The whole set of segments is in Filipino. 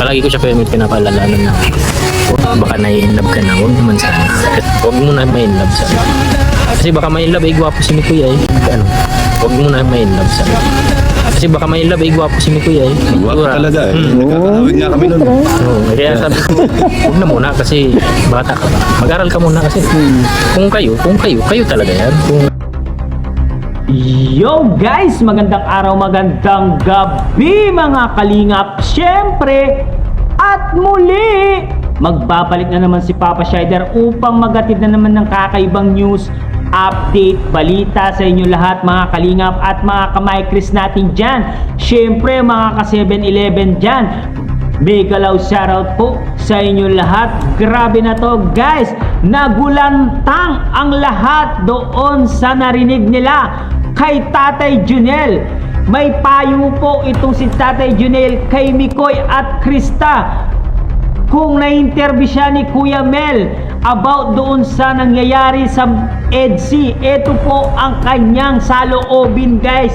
palagi ko siya pinapaalalanan na baka nai-inlove ka na, huwag naman sana. Huwag mo na ma-inlove sana. Kasi baka ma-inlove, gwapo si ni Kuya ano, huwag mo na ma-inlove sana. Kasi baka ma-inlove, gwapo si ni Kuya Guwapo talaga Nakakawin nga kami nun. Kaya sabi ko, huwag na muna kasi bata ka pa. Mag-aral ka muna kasi kung kayo talaga yan. Yo guys! Magandang araw, magandang gabi mga kalingap. Siyempre, at muli, magbabalik na naman si Papa Shider upang magatid na naman ng kakaibang news, update, balita sa inyo lahat mga kalingap at mga ka-micris natin dyan. Siyempre mga ka-7-Eleven dyan, mega loud shoutout po sa inyo lahat. Grabe na to guys, nagulantang ang lahat doon sa narinig nila kay Tatay Junel. May payo po itong si Tatay Junel kay Mikoy at Krista kung na-interview siya ni Kuya Mel about doon sa nangyayari sa EDSI. Ito po ang kanyang saloobin guys.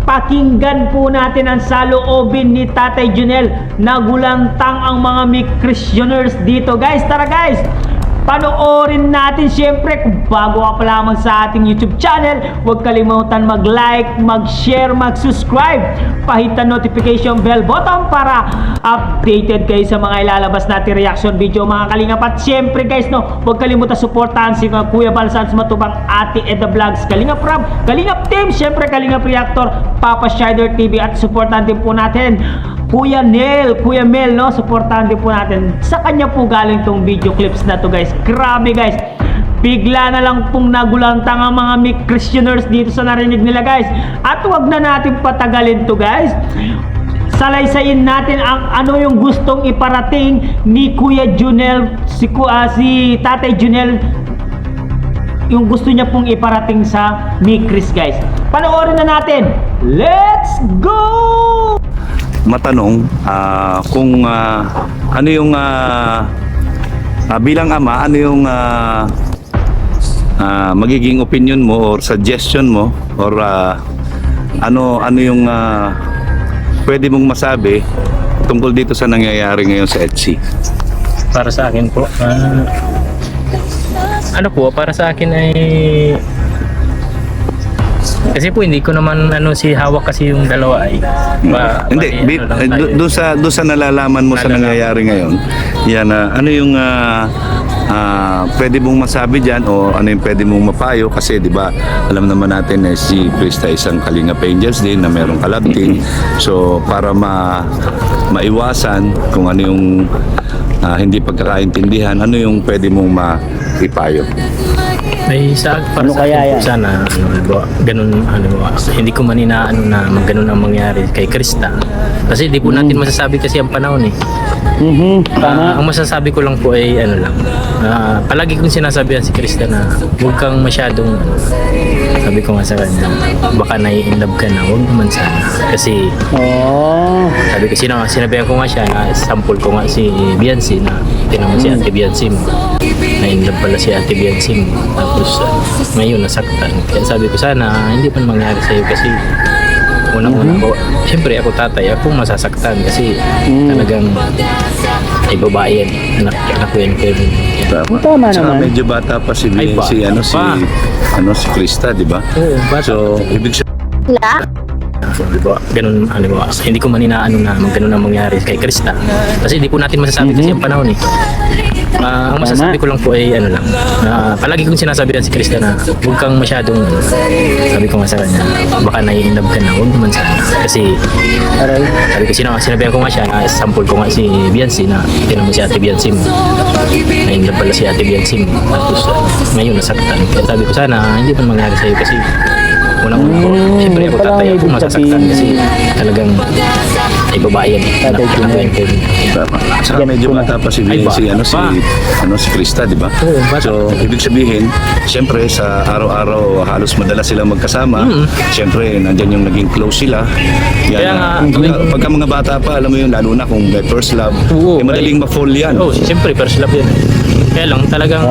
Pakinggan po natin ang saloobin ni Tatay Junel. Nagulantang ang mga Christianers dito guys. Tara guys, panoorin natin. Siyempre, kung bago ka pa lamang sa ating YouTube channel, huwag kalimutan mag-like, mag-share, mag-subscribe. Pahit ang notification bell button para updated kayo sa mga ilalabas natin reaction video mga kalingap. At siyempre guys, huwag kalimutan supportahan si Kuya Balsans Matubang, Ate Edda Vlogs, Kalingap Rab, Kalingap Team, siyempre Kalingap Reactor, Papa Shider TV, at supportahan din po natin Kuya Mel, supportahan din po natin. Sa kanya po galing tong video clips na to guys. Grabe guys, bigla na lang pong nagulantang ang mga Christianers dito sa narinig nila guys. At wag na natin patagalin to guys. Salaysayin natin ang ano yung gustong iparating ni Kuya Junel, si Tatay Junel, yung gusto niya pong iparating sa Chris guys. Panoorin na natin. Let's go! Matanong kung ano yung bilang ama, ano yung magiging opinion mo or suggestion mo or ano yung pwede mong masabi tungkol dito sa nangyayari ngayon sa EDSI? Para sa akin po, para sa akin ay kasi po hindi ko naman si hawak kasi yung dalawa ay hindi doon sa nalalaman mo sa nangyayari ngayon yan, ano yung pwede mong masabi diyan o ano yung pwede mong mapayo kasi di ba alam naman natin na si Krista isang Kalingap Angels din na merong kalabting, so para maiwasan kung ano yung hindi pagkakaintindihan, ano yung pwede mong maipayo? Ay para sa akin po, sana ganun hindi ko man inaano na ganun ang mangyari kay Krista kasi di po natin masasabi kasi ang panahon ang masasabi ko lang po ay palagi kong sinasabihan si Krista na huwag kang masyadong sabi ko nga sa kanya baka nai-inlove ka na, huwag naman sana kasi sabi ko sinabihan ko nga siya na sample ko nga si Biancy na tinamo si Ate Biancy mo na-inlove pala si Ate Biancy mo tapos ngayon nasaktan. Kaya sabi ko sana hindi pa mangyari sa'yo kasi unang-una ko, siyempre ako tatay, ako masasaktan kasi talagang ay babae yan, anak ko yan Kevin. Tama naman. Medyo bata pa si si Krista, di ba? Oo, bata. So, ibig sabihin ganun, hindi ko man inaano na ganun ang mangyari kay Krista kasi hindi po natin masasabi kasi ang panahon ang masasabi ko lang po ay palagi kong sinasabihan si Krista na huwag kang masyadong sabi ko nga sa kanya baka nai-inlove ka na, huwag naman sana kasi sabi ko sinabihan ko nga siya na sample ko nga si Biancy na tinamo si Ate Biancy mo na-inlove pala si Ate Biancy mo tapos ngayon nasaktan. Kaya sabi ko sana hindi pa mangyari sa'yo kasi unang-una ko, siyempre ako tatay, ako masasaktan kasi talagang ay babae yan anak ko yan Kevin. Saka medyo bata pa si Krista, di ba? So, ibig sabihin, siyempre sa araw-araw halos madalas silang magkasama. Siyempre, nandyan yung naging close sila. Yan, pagka mga bata pa, alam mo yun, lalo na kung may first love, madaling ma-fall yan. Siyempre, first love yan. Kaya lang, talagang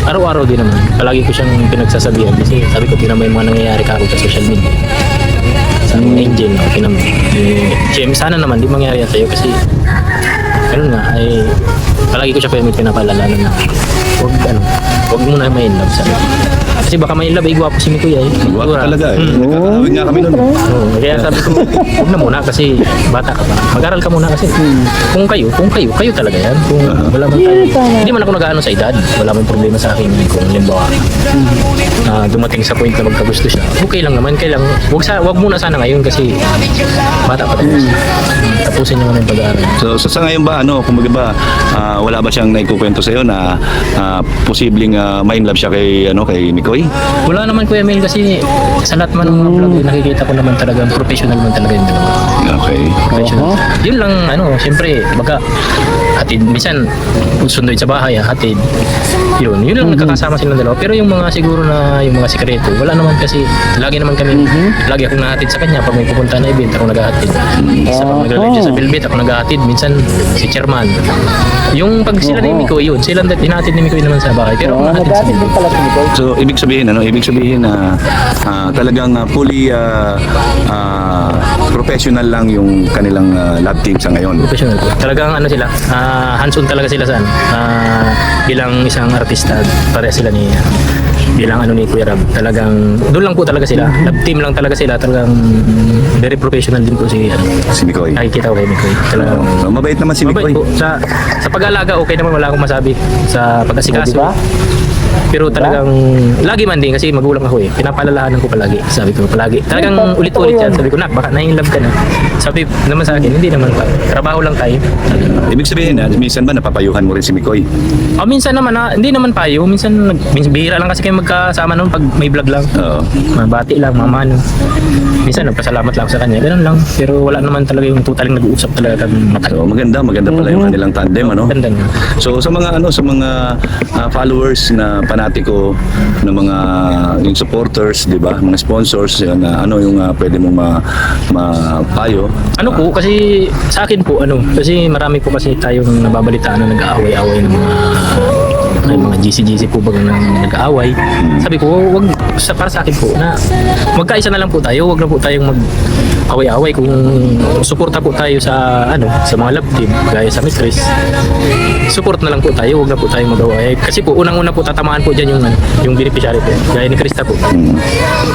araw-araw din naman. Palagi ko siyang pinagsasabihan kasi sabi ko, tinamay yung mga nangyayari ka sa social media. Sa Angel, tinamay. Sana naman, di mangyari yan sa'yo kasi ganun nga, ay palagi ko siya pinapaalala na huwag mo na may love sa kasi baka may love, gwapo si Mikoy ay. Guwapo talaga eh. Nakakawin nga kami nun. Oo, kaya sabi ko, huwag na muna kasi bata ka pa. Mag-aral ka muna kasi. Kung kayo talaga yan. Kung wala man tayo. Hindi man ako nag-aano sa edad. Wala man problema sa akin kung limbawa dumating sa point na magkagusto siya. Okay lang naman, kailang wag muna sana ngayon kasi bata pa tayo. Tapusin niyo muna yung pag-aaral. So sa ngayon ba, kumbaga ba, wala ba siyang naikukwento sa'yo na posibleng ma-inlove siya kay Mikoy? Wala naman Kuya Mel kasi sa lahat man ng mga vlog nakikita ko naman talagang professional man talaga yung dalawa. Okay. Professional. Yun lang siyempre baga hatid minsan sunduin sa bahay hatid. Yun lang nagkakasama silang dalawa pero yung mga siguro na yung mga sikreto wala naman kasi lagi naman kami lagi akong nahatid sa kanya pag may pupunta na event ako naghahatid. Sa pag nag-live siya sa Bilbit ako naghahatid minsan si chairman. Yung pag sila ni Mikoy yun silang hinahatid ni Mikoy naman sa bahay pero ako nahatid sa Bilbit. So ibig sabihin na talagang fully professional lang yung kanilang love team sa ngayon. Professional po. Talagang sila, hands-on talaga sila sa bilang isang artista, pareha sila bilang ni Kuya Rab. Talagang doon lang po talaga sila. Love team lang talaga sila. Talagang very professional din po si Mikoy. nakikita ko kay Mikoy. Talagang Mabait naman si mabait Mikoy. po. Sa pag-alaga, okay naman, wala akong masabi. Sa pag-asikaso. Pero talagang lagi man din kasi magulang ako pinapaalalahanan ko palagi. Sabi ko palagi. Talagang ulit-ulit yan. Sabi ko, nak, baka na-in-love ka na. Sabi naman sa akin, hindi naman pa. Trabaho lang tayo. Ibig sabihin minsan ba napapayuhan mo rin si Mikoy? Minsan naman hindi naman payo. Minsan bihira lang kasi kayo magkasama noon pag may vlog lang. Oo. Mabati lang, mamano. Minsan nagpasalamat lang sa kanya. Ganun lang. Pero wala naman talaga yung totaling nag-uusap talaga kami matagal. So maganda pala yung kanilang tandem, Ganda na. So sa mga followers na panatiko ng mga yung supporters, 'di ba? Mga sponsors na yung pwede mong mapayo. Kasi sa akin po kasi marami po kasi tayong nababalitaan na nag-aaway-aaway ng mga GC po bagang nag-aaway. Sabi ko, para sa akin po na magkaisa na lang po tayo, wag na po tayong mag-away-away kung suporta po tayo sa sa mga love team gaya sa Miss Chris. Support na lang po tayo, wag na po tayong mag-away. Kasi po unang-una po tatamaan po diyan yung beneficiary po, gaya ni Krista po.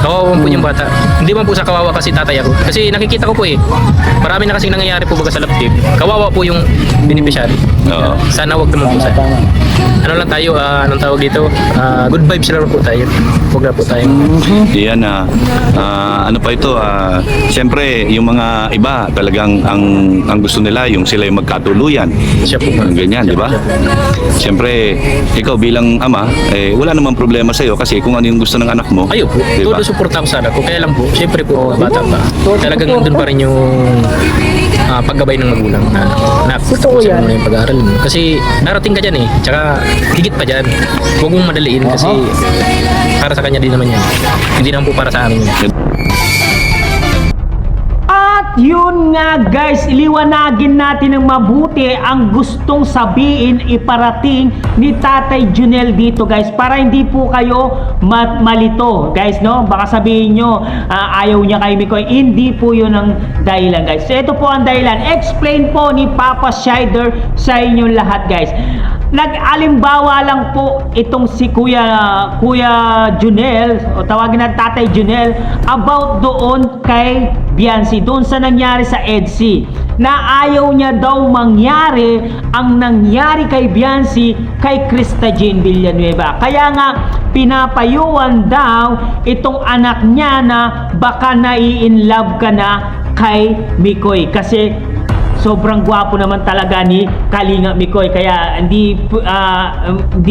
Kawawa po yung bata. Hindi man po sa kawawa kasi tatay ako. Kasi nakikita ko po marami na kasing nangyayari po baga sa love team. Kawawa po yung beneficiary. Oo. Sana wag naman po sa lang tayo, anong tawag dito? Good vibes lang po tayo. Huwag na po tayo. Yan pa ito, siyempre yung mga iba talagang ang gusto nila yung sila yung magkatuluyan. Siya po. Ganyan, di ba? Siyempre, ikaw bilang ama, wala namang problema sa iyo kasi kung ano yung gusto ng anak mo. Ayo po. Diba? Todo suporta ko sa anak ko. Kaya lang po, siyempre po, bata pa. Talagang nandun pa rin yung paggabay ng magulang na tapusin mo na yung pag-aaral mo. Kasi darating ka dyan tsaka higit pa dyan. Huwag mong madaliin kasi para sa kanya din naman yan. Hindi naman po para sa amin yan. At yun nga guys, iliwanagin natin ng mabuti ang gustong sabihin, iparating ni Tatay Junel dito guys, para hindi po kayo malito guys, no? Baka sabihin nyo ayaw niya kay Mikoy. Hindi po yun ang dahilan guys. So ito po ang dahilan, explain po ni Papa Shider sa inyong lahat guys. Nag-alimbawa lang po itong si Kuya Junel, o tawagin na Tatay Junel, about doon kay Biancy, doon sa nangyari sa EDC, na ayaw niya daw mangyari ang nangyari kay Biancy kay Krista Jean Villanueva. Kaya nga pinapayuan daw itong anak niya na baka nai-inlove ka na kay Mikoy kasi sobrang gwapo naman talaga ni Kalinga Mikoy, kaya hindi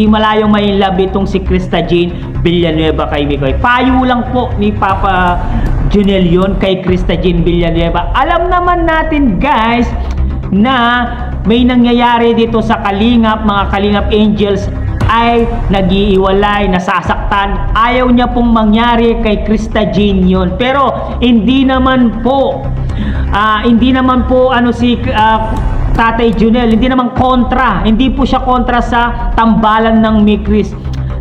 malayong may love itong si Krista Jean Villanueva kay Mikoy. Payo lang po ni Papa Junel yun kay Krista Jean Villanueva. Alam naman natin guys na may nangyayari dito sa Kalingap, mga Kalingap Angels ay nag-iiwalay, nasasaktan. Ayaw niya pong mangyari kay Krista Jean yun. Pero hindi naman po si Tatay Junel, hindi naman kontra. Hindi po siya kontra sa tambalan ng Mikris.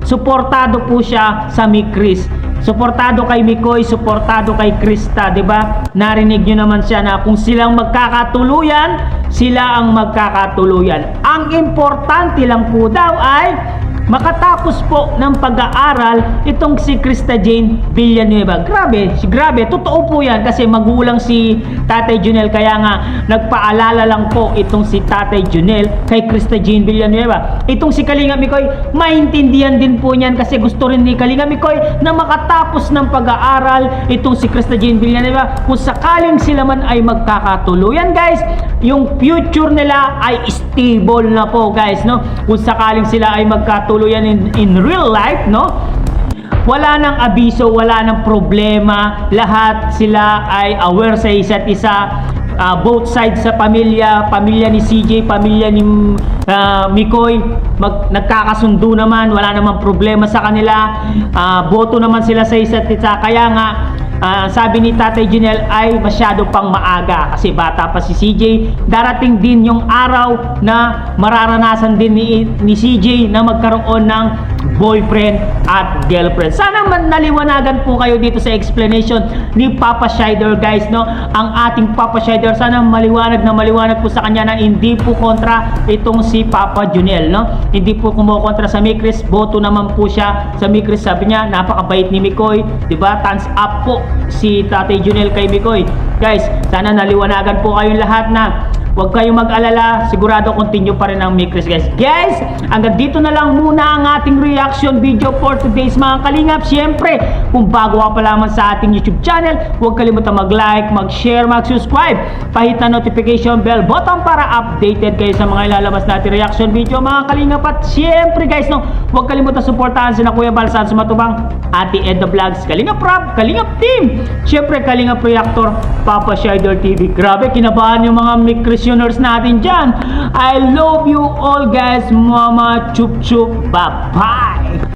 Suportado po siya sa Mikris. Suportado kay Mikoy, suportado kay Krista, 'di ba? Narinig niyo naman siya na kung silang magkakatuluyan, sila ang magkakatuluyan. Ang importante lang po daw ay makatapos po ng pag-aaral itong si Krista Jane Villanueva. Grabe, totoo po yan kasi magulang si Tatay Junel, kaya nga nagpaalala lang po itong si Tatay Junel kay Krista Jane Villanueva. Itong si Kalinga Mikoy, maintindihan din po niyan kasi gusto rin ni Kalinga Mikoy na makatapos ng pag-aaral itong si Krista Jane Villanueva. Kung sakaling sila man ay magkakatuluyan, guys, yung future nila ay stable na po, guys, no? Kung sakaling sila ay magkatuluyan in real life, no? Wala nang abiso, wala nang problema, lahat sila ay aware sa isa't isa, both sides sa pamilya ni CJ, pamilya ni Mikoy, nagkakasundo naman, wala namang problema sa kanila, boto naman sila sa isa't isa, kaya nga sabi ni Tatay Junel ay masyado pang maaga kasi bata pa si CJ. Darating din yung araw na mararanasan din ni CJ na magkaroon ng boyfriend at girlfriend. Sana man naliwanagan po kayo dito sa explanation ni Papa Shider, guys, no? Ang ating Papa Shider, sana maliwanag po sa kanya na hindi po kontra itong si Papa Junel, no? Hindi po kumukontra sa Mikris, boto naman po siya sa Mikris. Sabi niya, napakabait ni Mikoy, 'di ba? Thumbs up po si Tatay Junel kay Mikoy. Guys, sana naliwanagan po kayong lahat na huwag kayong mag-alala, sigurado continue pa rin ang Mikris, guys. Guys, hanggang dito na lang muna ang ating reaction video for today's mga kalingap. Siyempre, kung bago ka pa lamang sa ating YouTube channel, huwag kalimutan mag-like, mag-share, mag-subscribe. Pahit na notification bell button para updated kayo sa mga ilalabas natin reaction video, mga kalingap. At siyempre, guys, no, huwag kalimutan suportahan sila Kuya Balsan Sumatubang, Ate Ed the Vlogs, Kalingap Rob, Kalingap Team, siyempre Kalingap Reactor, Papa Shider TV. Grabe, kinabahan yung mga Mikrisyoners natin dyan. I love you all, guys. Mama chup chup. Bye bye.